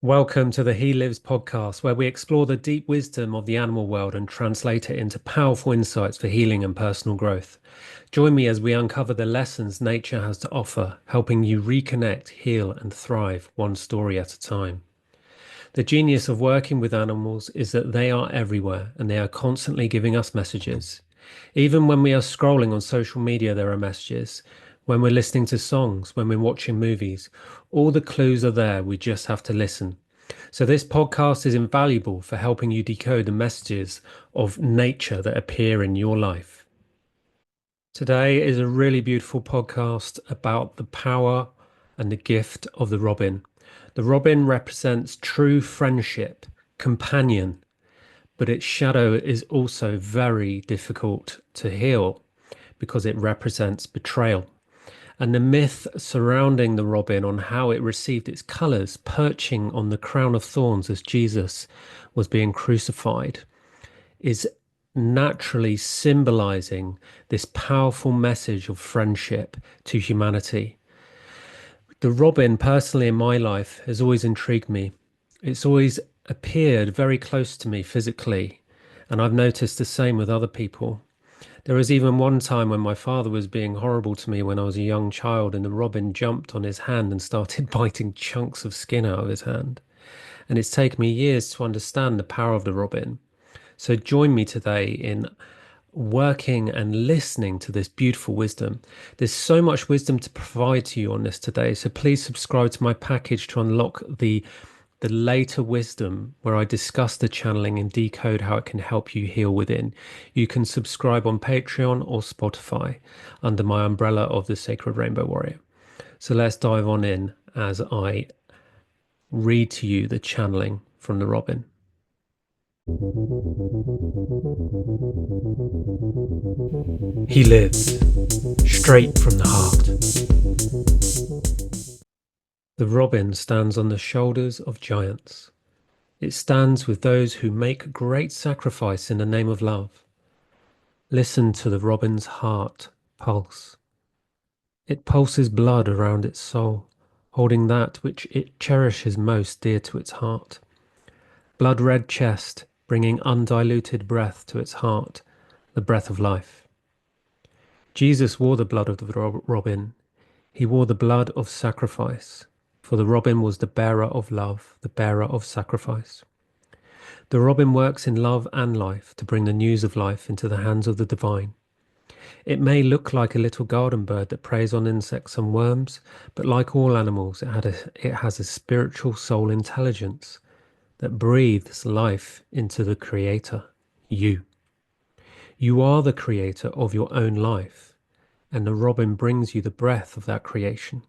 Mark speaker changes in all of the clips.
Speaker 1: Welcome to the He Lives podcast, where we explore the deep wisdom of the animal world and translate it into powerful insights for healing and personal growth. Join me as we uncover the lessons nature has to offer, helping you reconnect, heal, and thrive one story at a time. The genius of working with animals is that they are everywhere and they are constantly giving us messages. Even when we are scrolling on social media, there are messages. When we're listening to songs, when we're watching movies, all the clues are there. We just have to listen. So, this podcast is invaluable for helping you decode the messages of nature that appear in your life. Today is a really beautiful podcast about the power and the gift of the robin. The robin represents true friendship, companion, but its shadow is also very difficult to heal because it represents betrayal. And the myth surrounding the robin on how it received its colours, perching on the crown of thorns as Jesus was being crucified, is naturally symbolizing this powerful message of friendship to humanity. The robin, personally in my life, has always intrigued me. It's always appeared very close to me physically, and I've noticed the same with other people. There was even one time when my father was being horrible to me when I was a young child, and the robin jumped on his hand and started biting chunks of skin out of his hand. And it's taken me years to understand the power of the robin. So join me today in working and listening to this beautiful wisdom. There's so much wisdom to provide to you on this today. So please subscribe to my package to unlock the later wisdom where I discuss the channeling and decode how it can help you heal within. You can subscribe on Patreon or Spotify under my umbrella of the Sacred Rainbow Warrior. So let's dive on in as I read to you the channeling from the robin. He lives straight from the heart. The robin stands on the shoulders of giants. It stands with those who make great sacrifice in the name of love. Listen to the robin's heart pulse. It pulses blood around its soul, holding that which it cherishes most dear to its heart. Blood-red chest, bringing undiluted breath to its heart, the breath of life. Jesus wore the blood of the robin. He wore the blood of sacrifice, for the robin was the bearer of love, the bearer of sacrifice. The robin works in love and life to bring the news of life into the hands of the divine. It may look like a little garden bird that preys on insects and worms, but like all animals, it has a spiritual soul intelligence that breathes life into the creator, you. You are the creator of your own life, and the robin brings you the breath of that creation.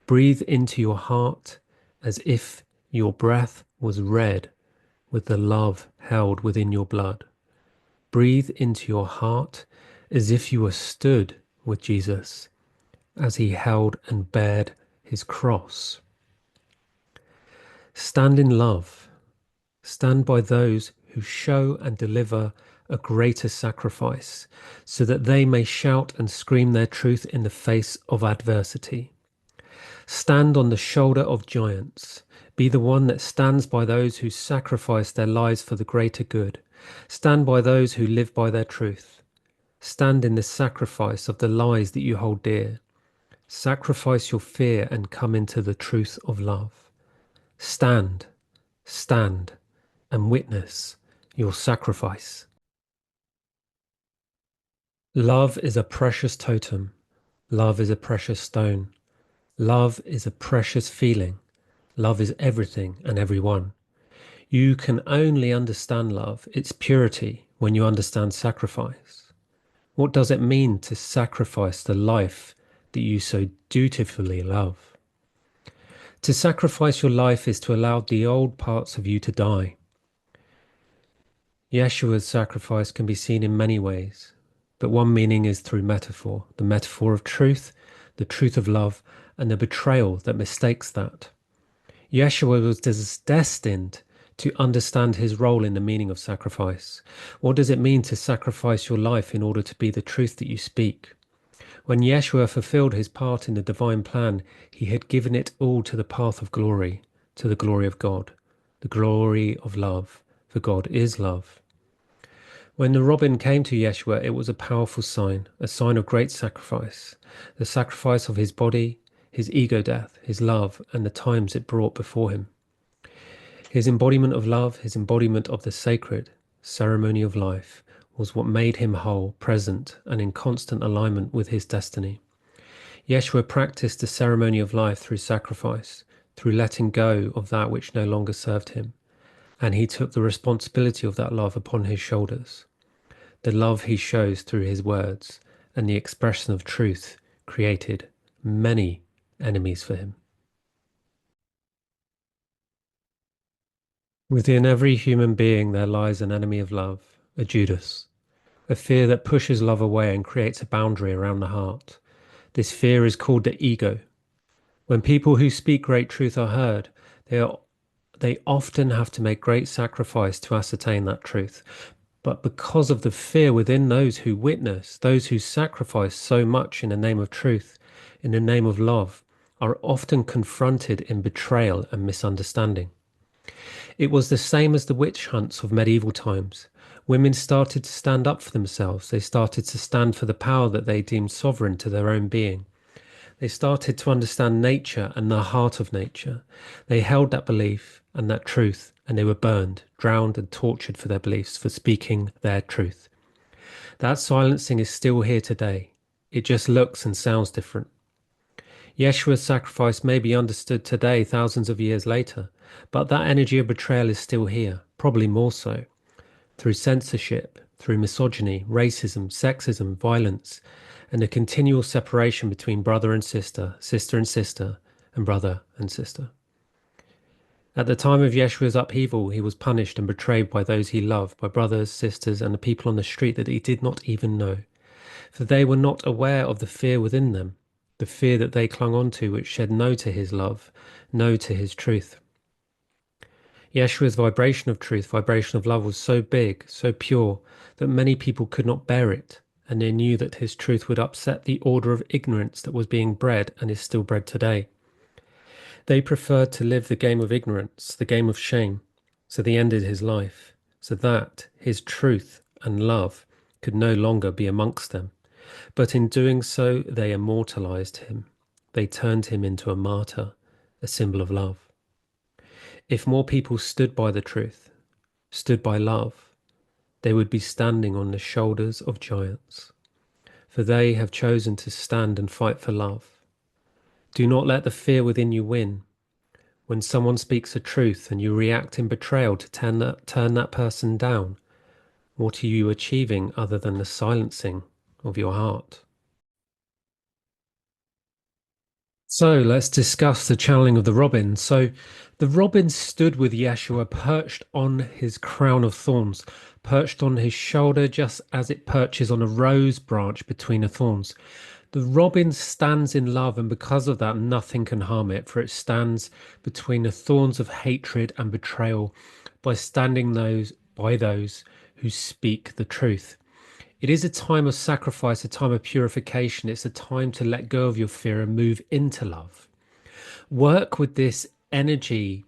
Speaker 1: Breathe into your heart as if your breath was red with the love held within your blood. Breathe into your heart as if you were stood with Jesus as he held and bared his cross. Stand in love. Stand by those who show and deliver a greater sacrifice so that they may shout and scream their truth in the face of adversity. Stand on the shoulder of giants. Be the one that stands by those who sacrifice their lives for the greater good. Stand by those who live by their truth. Stand in the sacrifice of the lies that you hold dear. Sacrifice your fear and come into the truth of love. Stand, stand, and witness your sacrifice. Love is a precious totem. Love is a precious stone. Love is a precious feeling. Love is everything and everyone. You can only understand love, its purity, when you understand sacrifice. What does it mean to sacrifice the life that you so dutifully love? To sacrifice your life is to allow the old parts of you to die. Yeshua's sacrifice can be seen in many ways, but one meaning is through metaphor, the metaphor of truth, the truth of love, and the betrayal that mistakes that. Yeshua was destined to understand his role in the meaning of sacrifice. What does it mean to sacrifice your life in order to be the truth that you speak? When Yeshua fulfilled his part in the divine plan, he had given it all to the path of glory, to the glory of God, the glory of love, for God is love. When the robin came to Yeshua, it was a powerful sign, a sign of great sacrifice, the sacrifice of his body, his ego death, his love, and the times it brought before him. His embodiment of love, his embodiment of the sacred ceremony of life, was what made him whole, present, and in constant alignment with his destiny. Yeshua practiced the ceremony of life through sacrifice, through letting go of that which no longer served him, and he took the responsibility of that love upon his shoulders. The love he shows through his words and the expression of truth created many enemies for him. Within every human being there lies an enemy of love, a Judas, a fear that pushes love away and creates a boundary around the heart. This fear is called the ego. When people who speak great truth are heard, they often have to make great sacrifice to ascertain that truth. But because of the fear within those who witness, those who sacrifice so much in the name of truth, in the name of love, are often confronted in betrayal and misunderstanding. It was the same as the witch hunts of medieval times. Women started to stand up for themselves. They started to stand for the power that they deemed sovereign to their own being. They started to understand nature and the heart of nature. They held that belief and that truth, and they were burned, drowned, and tortured for their beliefs, for speaking their truth. That silencing is still here today. It just looks and sounds different. Yeshua's sacrifice may be understood today, thousands of years later, but that energy of betrayal is still here, probably more so, through censorship, through misogyny, racism, sexism, violence, and a continual separation between brother and sister, and brother and sister. At the time of Yeshua's upheaval, he was punished and betrayed by those he loved, by brothers, sisters, and the people on the street that he did not even know. For they were not aware of the fear within them, the fear that they clung on to, which said no to his love, no to his truth. Yeshua's vibration of truth, vibration of love was so big, so pure, that many people could not bear it, and they knew that his truth would upset the order of ignorance that was being bred and is still bred today. They preferred to live the game of ignorance, the game of shame, so they ended his life, so that his truth and love could no longer be amongst them. But in doing so, they immortalized him. They turned him into a martyr, a symbol of love. If more people stood by the truth, stood by love, they would be standing on the shoulders of giants. For they have chosen to stand and fight for love. Do not let the fear within you win. When someone speaks a truth and you react in betrayal to turn that person down, what are you achieving other than the silencing of your heart? So let's discuss the channeling of the robin. So the robin stood with Yeshua perched on his crown of thorns, perched on his shoulder, just as it perches on a rose branch between the thorns. The robin stands in love, and because of that, nothing can harm it, for it stands between the thorns of hatred and betrayal by standing by those who speak the truth. It is a time of sacrifice, a time of purification. It's a time to let go of your fear and move into love. Work with this energy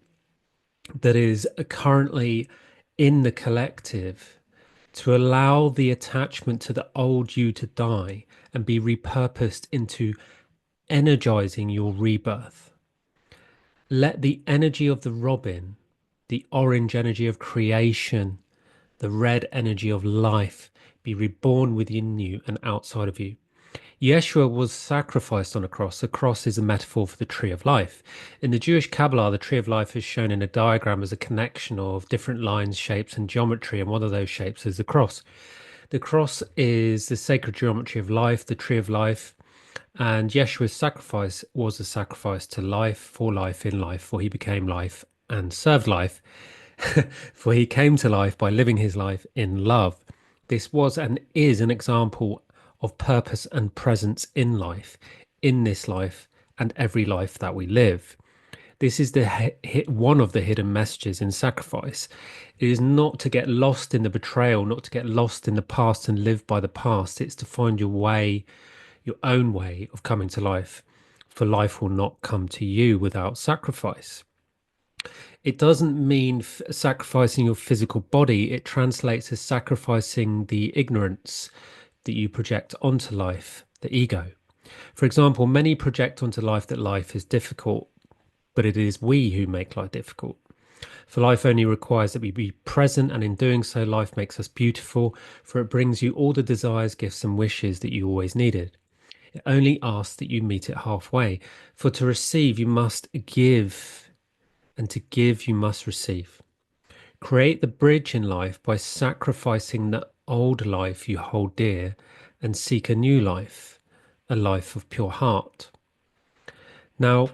Speaker 1: that is currently in the collective to allow the attachment to the old you to die and be repurposed into energizing your rebirth. Let the energy of the robin, the orange energy of creation, the red energy of life be reborn within you and outside of you. Yeshua was sacrificed on a cross. A cross is a metaphor for the tree of life. In the Jewish Kabbalah, the tree of life is shown in a diagram as a connection of different lines, shapes, and geometry, and one of those shapes is the cross. The cross is the sacred geometry of life, the tree of life, and Yeshua's sacrifice was a sacrifice to life, in life, for he became life and served life. For he came to life by living his life in love. This was and is an example of purpose and presence in life, in this life and every life that we live. This is one of the hidden messages in sacrifice. It is not to get lost in the betrayal, not to get lost in the past and live by the past. It's to find your way, your own way of coming to life, for life will not come to you without sacrifice. It doesn't mean sacrificing your physical body. It translates as sacrificing the ignorance that you project onto life, the ego. For example, many project onto life that life is difficult, but it is we who make life difficult. For life only requires that we be present, and in doing so, life makes us beautiful, for it brings you all the desires, gifts, and wishes that you always needed. It only asks that you meet it halfway. For to receive, you must give, and to give, you must receive. Create the bridge in life by sacrificing the old life you hold dear and seek a new life, a life of pure heart. Now,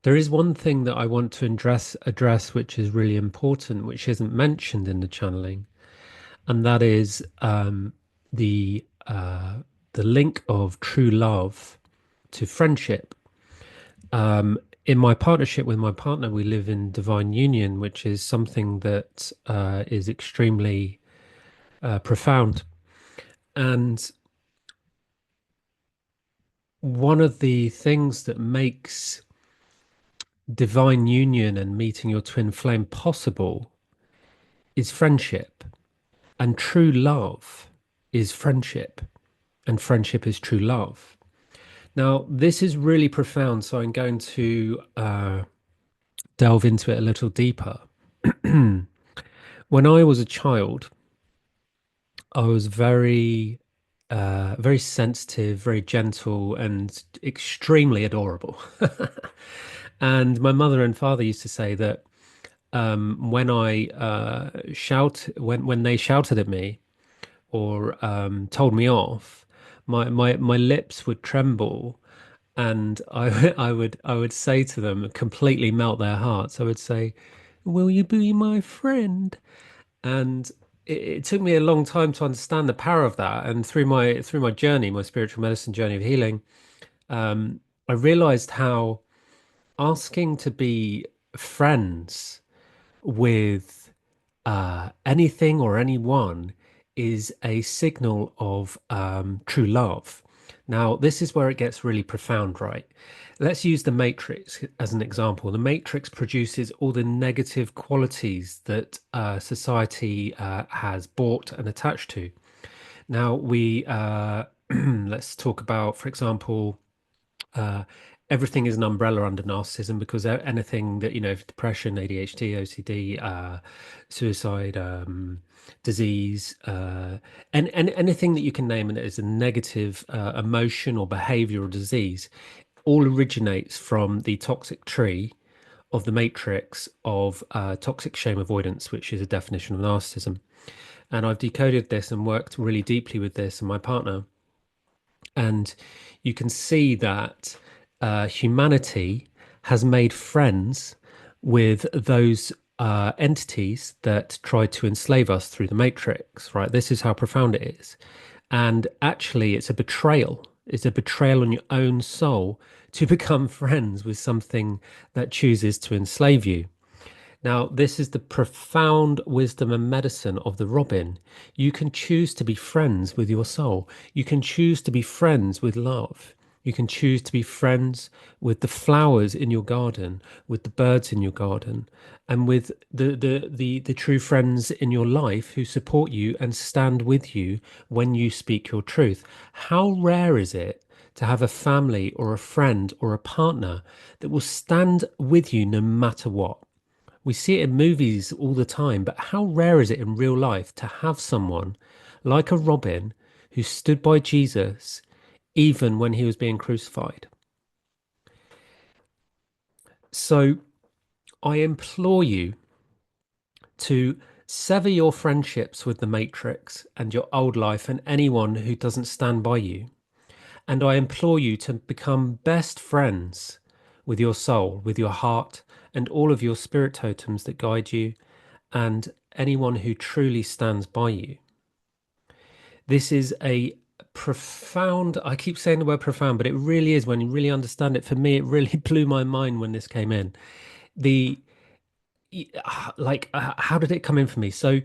Speaker 1: there is one thing that I want to address which is really important, which isn't mentioned in the channeling, and that is the link of true love to friendship. In my partnership with my partner, we live in divine union, which is something that is extremely profound. And one of the things that makes divine union and meeting your twin flame possible is friendship. And true love is friendship. And friendship is true love. Now, this is really profound. So I'm going to delve into it a little deeper. When I was a child, I was very sensitive, very gentle, and extremely adorable. And my mother and father used to say that when I when they shouted at me or told me off, my lips would tremble, and I would say to them, completely melt their hearts. I would say, "Will you be my friend?" And it took me a long time to understand the power of that. And through my journey, my spiritual medicine journey of healing, I realized how asking to be friends with anything or anyone is a signal of true love. Now, this is where it gets really profound, right? Let's use the Matrix as an example. The Matrix produces all the negative qualities that society has bought and attached to. Now, we let's talk about, for example, uh, everything is an umbrella under narcissism because anything that, depression, ADHD, OCD, suicide, disease, and anything that you can name it as a negative emotion or behavior or disease all originates from the toxic tree of the matrix of toxic shame avoidance, which is a definition of narcissism. And I've decoded this and worked really deeply with this and my partner. And you can see that humanity has made friends with those entities that tried to enslave us through the Matrix, right? This is how profound it is. And actually, it's a betrayal. It's a betrayal on your own soul to become friends with something that chooses to enslave you. Now, this is the profound wisdom and medicine of the Robin. You can choose to be friends with your soul. You can choose to be friends with love. You can choose to be friends with the flowers in your garden, with the birds in your garden, and with the true friends in your life who support you and stand with you when you speak your truth. How rare is it to have a family or a friend or a partner that will stand with you no matter what? We see it in movies all the time, but how rare is it in real life to have someone like a Robin who stood by Jesus even when he was being crucified? So I implore you to sever your friendships with the Matrix and your old life and anyone who doesn't stand by you. And I implore you to become best friends with your soul, with your heart, and all of your spirit totems that guide you, and anyone who truly stands by you. This is a profound, I keep saying the word profound, but it really is when you really understand it. For me, it really blew my mind when this came in. The how did it come in for me? So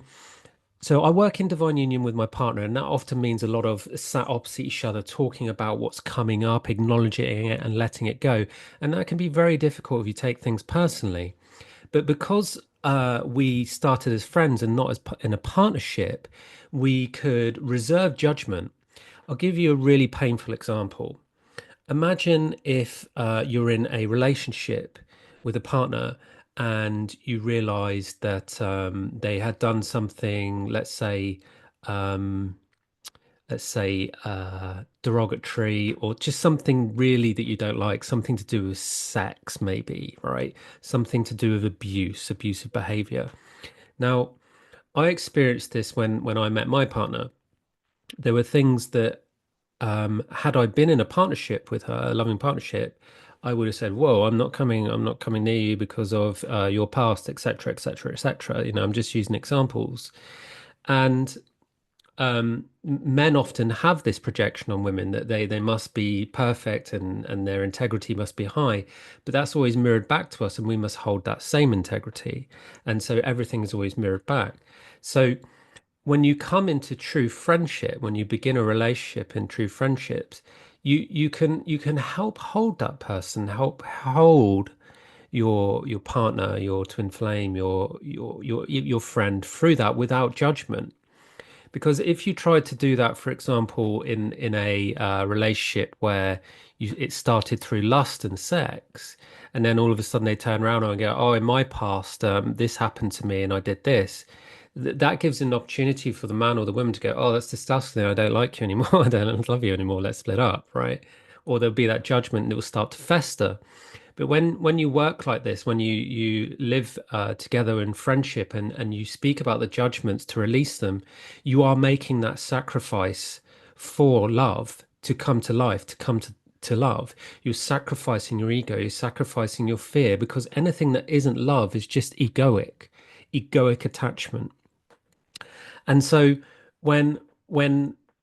Speaker 1: I work in divine union with my partner, and that often means a lot of sat opposite each other, talking about what's coming up, acknowledging it and letting it go. And that can be very difficult if you take things personally. But because we started as friends and not in a partnership, we could reserve judgment. I'll give you a really painful example. Imagine if you're in a relationship with a partner and you realized that they had done something, um, derogatory, or just something really that you don't like, something to do with sex, maybe, right? Something to do with abusive behavior. Now, I experienced this when I met my partner. There were things that had I been in a partnership with her, a loving partnership, I would have said, "Whoa, I'm not coming near you because of your past, etc., etc., etc." I'm just using examples. And men often have this projection on women that they must be perfect and their integrity must be high, but that's always mirrored back to us, and we must hold that same integrity. And so everything is always mirrored back. So when you come into true friendship, when you begin a relationship in true friendships, you can help hold that person, help hold your partner, your twin flame, your friend through that without judgment. Because if you tried to do that, for example, in a relationship where it started through lust and sex, and then all of a sudden they turn around and go, "Oh, in my past, this happened to me, and I did this." That gives an opportunity for the man or the woman to go, "Oh, that's disgusting. I don't like you anymore. I don't love you anymore. Let's split up," right? Or there'll be that judgment, and it will start to fester. But when you work like this, when you live together in friendship and you speak about the judgments to release them, you are making that sacrifice for love to come to life, to love. You're sacrificing your ego, you're sacrificing your fear, because anything that isn't love is just egoic attachment. And so when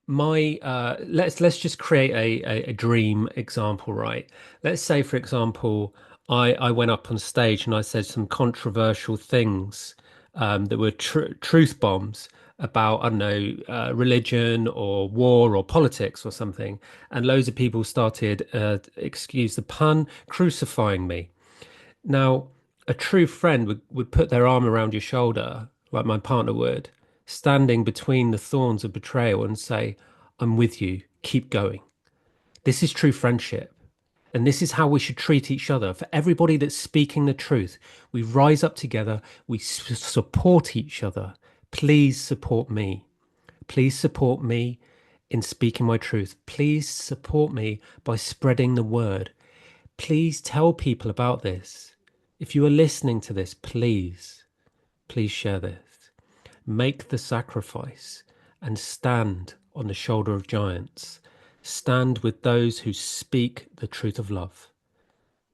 Speaker 1: my let's just create a dream example, right? Let's say, for example, I went up on stage and I said some controversial things that were truth bombs about, I don't know, religion or war or politics or something, and loads of people started, excuse the pun, crucifying me. Now, a true friend would put their arm around your shoulder, like my partner would, standing between the thorns of betrayal and say, "I'm with you, keep going." This is true friendship. And this is how we should treat each other. For everybody that's speaking the truth, we rise up together, we support each other. Please support me. Please support me in speaking my truth. Please support me by spreading the word. Please tell people about this. If you are listening to this, please share this. Make the sacrifice and stand on the shoulder of giants. Stand with those who speak the truth of love.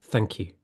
Speaker 1: Thank you.